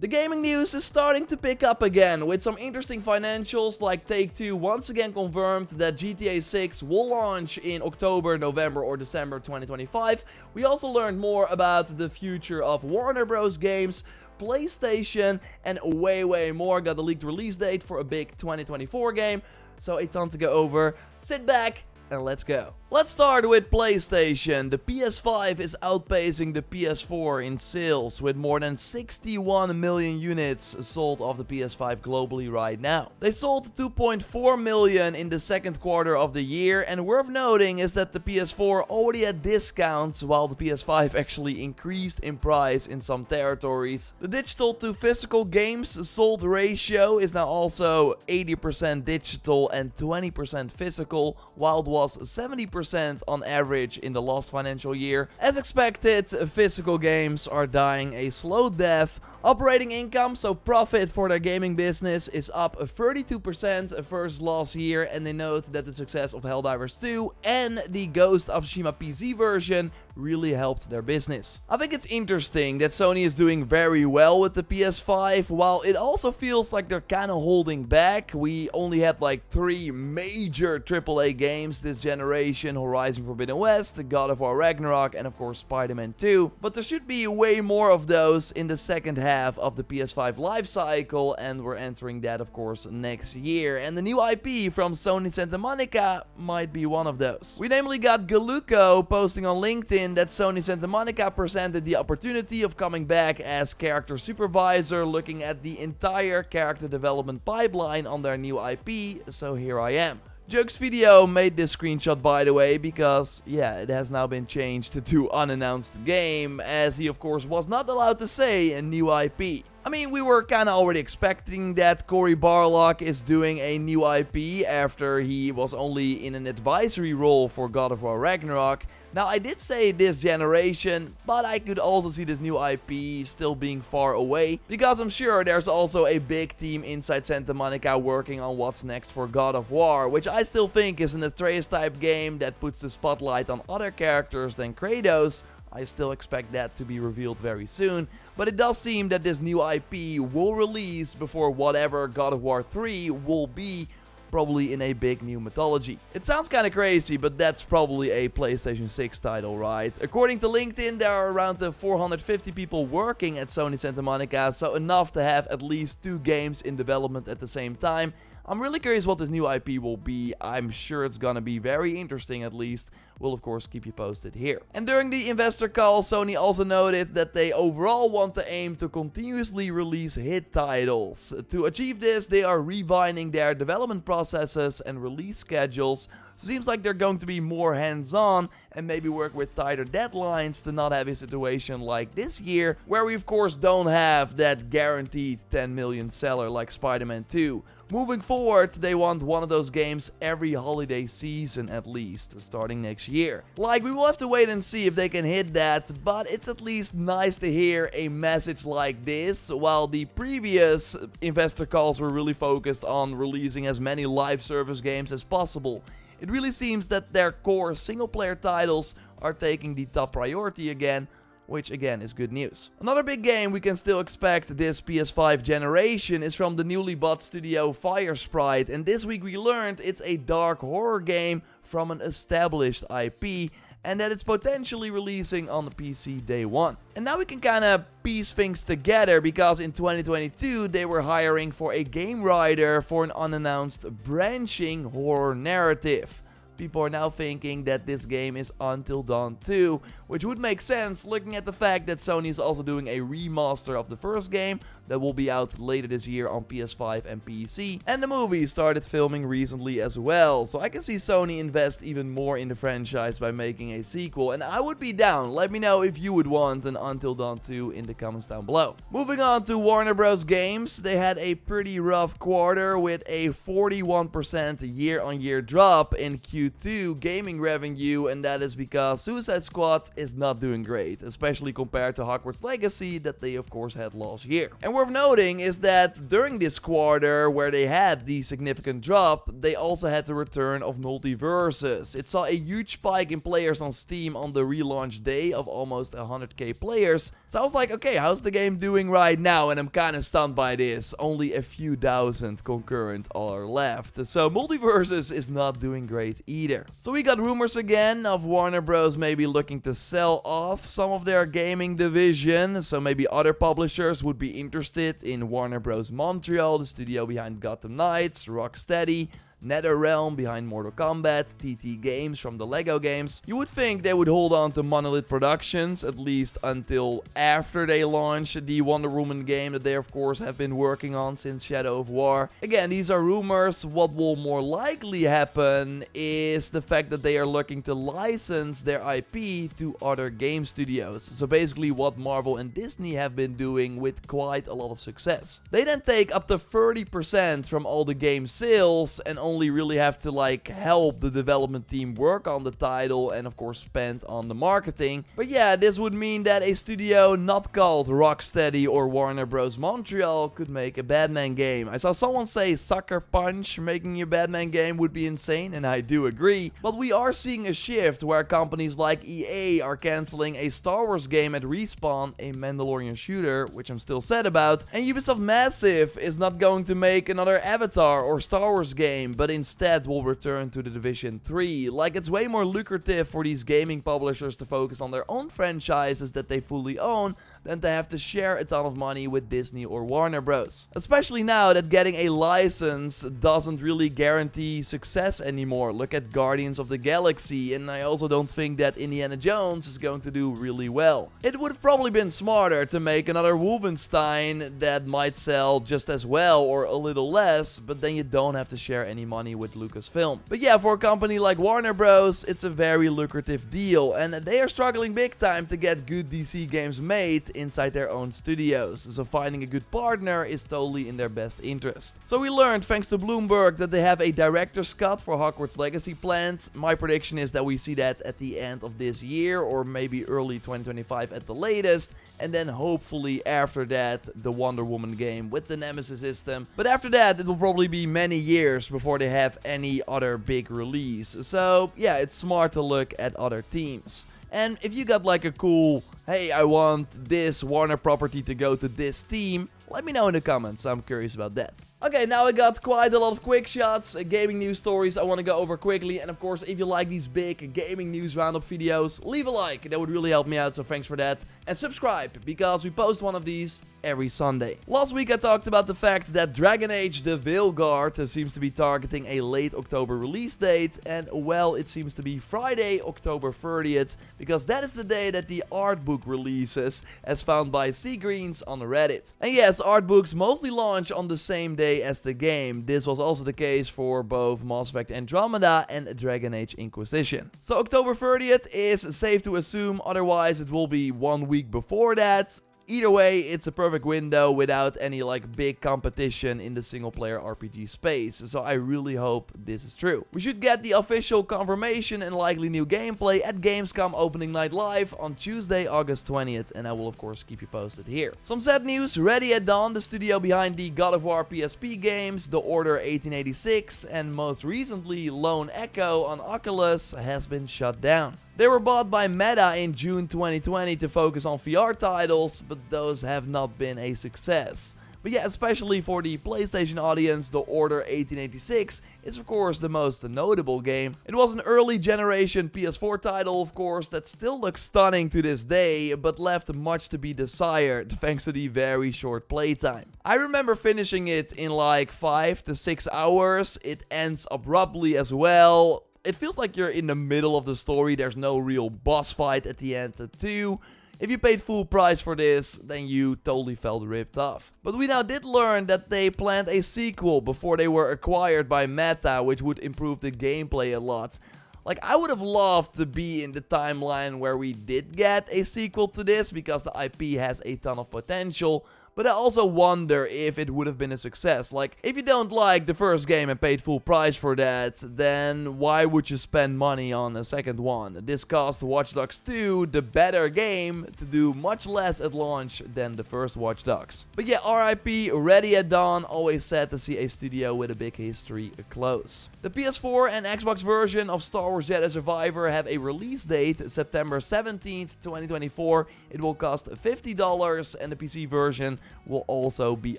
The gaming news is starting to pick up again, with some interesting financials like Take-Two once again confirmed that GTA 6 will launch in October, November or December 2025. We also learned more about the future of Warner Bros. Games, PlayStation, and way more. Got the leaked release date for a big 2024 game, so a ton to go over. Sit back and let's go. Let's start with PlayStation. The PS5 is outpacing the PS4 in sales, with more than 61 million units sold of the PS5 globally right now. They sold 2.4 million in the second quarter of the year, and worth noting is that the PS4 already had discounts while the PS5 actually increased in price in some territories. The digital to physical games sold ratio is now also 80% digital and 20% physical, while it was 70% on average in the last financial year. As expected, physical games are dying a slow death. Operating income, so profit for their gaming business, is up 32% versus last year, and they note that the success of Helldivers 2 and the Ghost of Tsushima PC version really helped their business. I think it's interesting that Sony is doing very well with the PS5, while it also feels like they're kind of holding back. We only had like 3 major AAA games this generation: Horizon Forbidden West, God of War Ragnarok, and of course Spider-Man 2. But there should be way more of those in the second half of the PS5 life cycle, and we're entering that of course next year. And the new IP from Sony Santa Monica might be one of those. We namely got Galuko posting on LinkedIn that Sony Santa Monica presented the opportunity of coming back as character supervisor, looking at the entire character development pipeline on their new IP, so here I am. Jokes Video made this screenshot, by the way, because yeah, it has now been changed to unannounced game, as he of course was not allowed to say a new IP. I mean, we were kinda already expecting that Cory Barlog is doing a new IP after he was only in an advisory role for God of War Ragnarok. Now, I did say this generation, but I could also see this new IP still being far away, because I'm sure there's also a big team inside Santa Monica working on what's next for God of War, which I still think is an Atreus type game that puts the spotlight on other characters than Kratos. I still expect that to be revealed very soon, but it does seem that this new IP will release before whatever God of War 3 will be, probably in a big new mythology. It sounds kinda crazy, but that's probably a PlayStation 6 title, right? According to LinkedIn, there are around 450 people working at Sony Santa Monica, so enough to have at least 2 games in development at the same time. I'm really curious what this new IP will be. I'm sure it's gonna be very interesting at least. We'll of course keep you posted here. And during the investor call, Sony also noted that they overall want to aim to continuously release hit titles. To achieve this, they are refining their development processes and release schedules. Seems like they're going to be more hands-on and maybe work with tighter deadlines to not have a situation like this year, where we of course don't have that guaranteed 10 million seller like Spider-Man 2. Moving forward, they want one of those games every holiday season at least, starting next year. Like, we will have to wait and see if they can hit that, but it's at least nice to hear a message like this, while the previous investor calls were really focused on releasing as many live service games as possible. It really seems that their core single-player titles are taking the top priority again, which again is good news. Another big game we can still expect this PS5 generation is from the newly bought studio Firesprite, and this week we learned it's a dark horror game from an established IP, and that it's potentially releasing on the PC day one. And now we can kinda piece things together, because in 2022 they were hiring for a game writer for an unannounced branching horror narrative. People are now thinking that this game is Until Dawn 2, which would make sense looking at the fact that Sony is also doing a remaster of the first game that will be out later this year on PS5 and PC, and the movie started filming recently as well, so I can see Sony invest even more in the franchise by making a sequel, and I would be down. Let me know if you would want an Until Dawn 2 in the comments down below. Moving on to Warner Bros. Games, they had a pretty rough quarter with a 41% year-on-year drop in Q2 Q2 gaming revenue, and that is because Suicide Squad is not doing great, especially compared to Hogwarts Legacy that they of course had last year. And worth noting is that during this quarter where they had the significant drop, they also had the return of Multiverses. It saw a huge spike in players on Steam on the relaunch day of almost 100k players. So I was like, okay, how's the game doing right now? And I'm kind of stunned by this. Only a few thousand concurrent are left. So Multiverses is not doing great either. So we got rumors again of Warner Bros. Maybe looking to sell off some of their gaming division. So maybe other publishers would be interested in Warner Bros. Montreal, the studio behind Gotham Knights, Rocksteady, NetherRealm behind Mortal Kombat, TT Games from the Lego games. You would think they would hold on to Monolith Productions, at least until after they launch the Wonder Woman game that they of course have been working on since Shadow of War. Again, these are rumors. What will more likely happen is the fact that they are looking to license their IP to other game studios. So basically what Marvel and Disney have been doing with quite a lot of success. They then take up to 30% from all the game sales and only really have to like help the development team work on the title and of course spend on the marketing. But yeah, this would mean that a studio not called Rocksteady or Warner Bros. Montreal could make a Batman game. I saw someone say Sucker Punch making a Batman game would be insane, and I do agree. But we are seeing a shift where companies like EA are canceling a Star Wars game at Respawn, a Mandalorian shooter, which I'm still sad about. And Ubisoft Massive is not going to make another Avatar or Star Wars game, but instead will return to the Division 3. Like, it's way more lucrative for these gaming publishers to focus on their own franchises that they fully own than to have to share a ton of money with Disney or Warner Bros. Especially now that getting a license doesn't really guarantee success anymore. Look at Guardians of the Galaxy, and I also don't think that Indiana Jones is going to do really well. It would have probably been smarter to make another Wolfenstein that might sell just as well or a little less, but then you don't have to share any money with Lucasfilm. But yeah, for a company like Warner Bros, it's a very lucrative deal, and they are struggling big time to get good DC games made inside their own studios, so finding a good partner is totally in their best interest. So we learned, thanks to Bloomberg, that they have a director's cut for Hogwarts Legacy planned. My prediction is that we see that at the end of this year, or maybe early 2025 at the latest, and then hopefully after that the Wonder Woman game with the Nemesis system. But after that it will probably be many years before they have any other big release. So yeah, it's smart to look at other teams. And if you got like a cool, hey, I want this Warner property to go to this team, let me know in the comments. I'm curious about that. Okay, now I got quite a lot of quick shots, gaming news stories I want to go over quickly. And of course, if you like these big gaming news roundup videos, leave a like. That would really help me out, so thanks for that. And subscribe, because we post one of these every Sunday. Last week I talked about the fact that Dragon Age the Veilguard seems to be targeting a late October release date. And well, it seems to be Friday, October 30th, because that is the day that the art book releases, as found by Seagreens on Reddit. And yes, art books mostly launch on the same day as the game. This was also the case for both Mass Effect Andromeda and Dragon Age Inquisition. So October 30th is safe to assume, otherwise it will be 1 week before that. Either way, it's a perfect window without any like big competition in the single player RPG space, so I really hope this is true. We should get the official confirmation and likely new gameplay at Gamescom opening night live on Tuesday, August 20th, and I will of course keep you posted here. Some sad news: Ready at Dawn, the studio behind the God of War PSP games, The Order 1886, and most recently Lone Echo on Oculus, has been shut down. They were bought by Meta in June 2020 to focus on VR titles, but those have not been a success. But yeah, especially for the PlayStation audience, The Order 1886 is of course the most notable game. It was an early generation PS4 title, of course, that still looks stunning to this day, but left much to be desired thanks to the very short playtime. I remember finishing it in like 5 to 6 hours. It ends abruptly as well. It feels like you're in the middle of the story. There's no real boss fight at the end too. If you paid full price for this, then you totally felt ripped off. But we now did learn that they planned a sequel before they were acquired by Meta, which would improve the gameplay a lot. Like, I would have loved to be in the timeline where we did get a sequel to this, because the IP has a ton of potential. But I also wonder if it would have been a success. Like, if you don't like the first game and paid full price for that, then why would you spend money on a second one? This cost Watch Dogs 2, the better game, to do much less at launch than the first Watch Dogs. But yeah, RIP, Ready at Dawn, always sad to see a studio with a big history close. The PS4 and Xbox version of Star Wars Jedi Survivor have a release date, September 17th, 2024. It will cost $50, and the PC version will also be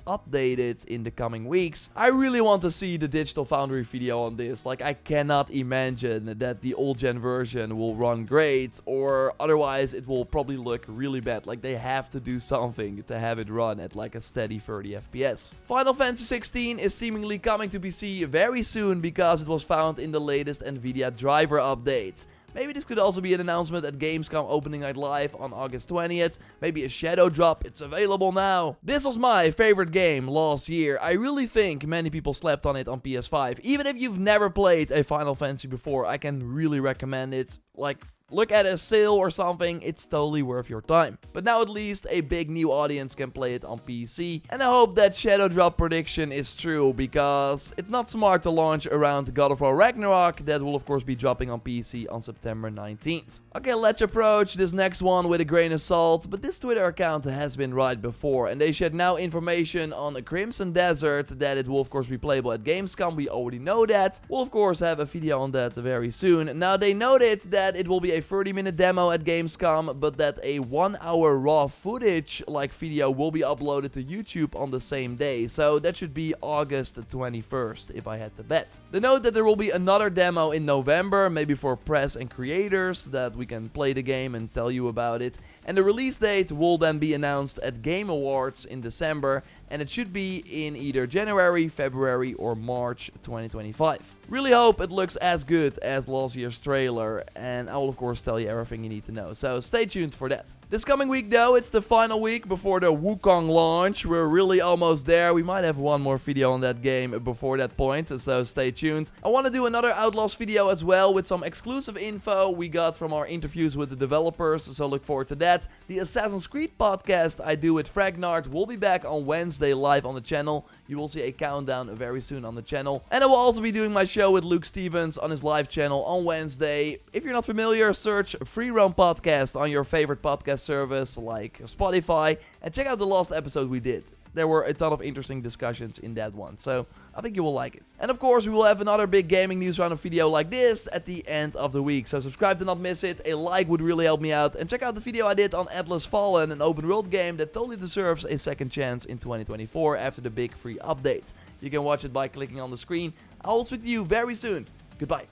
updated in the coming weeks. I really want to see the Digital Foundry video on this. Like, I cannot imagine that the old gen version will run great, or otherwise it will probably look really bad. Like, they have to do something to have it run at like a steady 30 FPS. Final Fantasy 16 is seemingly coming to PC very soon because it was found in the latest Nvidia driver update. Maybe this could also be an announcement at Gamescom Opening Night Live on August 20th. Maybe a shadow drop, it's available now. This was my favorite game last year. I really think many people slept on it on PS5. Even if you've never played a Final Fantasy before, I can really recommend it. Like, look at a sale or something, it's totally worth your time. But now at least a big new audience can play it on PC. And I hope that shadow drop prediction is true, because it's not smart to launch around God of War Ragnarok. That will of course be dropping on PC on September 19th. Okay, let's approach this next one with a grain of salt, but this Twitter account has been right before, and they shared now information on a Crimson Desert that it will of course be playable at Gamescom. We already know that. We'll of course have a video on that very soon. Now they noted that it will be a 30-minute demo at Gamescom, but that a 1-hour raw footage like video will be uploaded to YouTube on the same day. So that should be August 21st if I had to bet. They note that there will be another demo in November, maybe for press and creators, that we can play the game and tell you about it. And the release date will then be announced at Game Awards in December, and it should be in either January, February or March 2025. Really hope it looks as good as last year's trailer, and I will of course tell you everything you need to know, so stay tuned for that. This coming week though, it's the final week before the Wukong launch. We're really almost there. We might have one more video on that game before that point, so stay tuned. I want to do another Outlaws video as well with some exclusive info we got from our interviews with the developers, so look forward to that. The Assassin's Creed podcast I do with Fragnard will be back on Wednesday live on the channel. You will see a countdown very soon on the channel. And I will also be doing my show with Luke Stevens on his live channel on Wednesday. If you're not familiar, search Free Roam Podcast on your favorite podcast service like Spotify and check out the last episode we did. There were a ton of interesting discussions in that one, so I think you will like it. And of course, we will have another big gaming news roundup video like this at the end of the week, so subscribe to not miss it. A like would really help me out, and check out the video I did on Atlas Fallen, an open world game that totally deserves a second chance in 2024 after the big free update. You can watch it by clicking on the screen. I will speak to you very soon. Goodbye.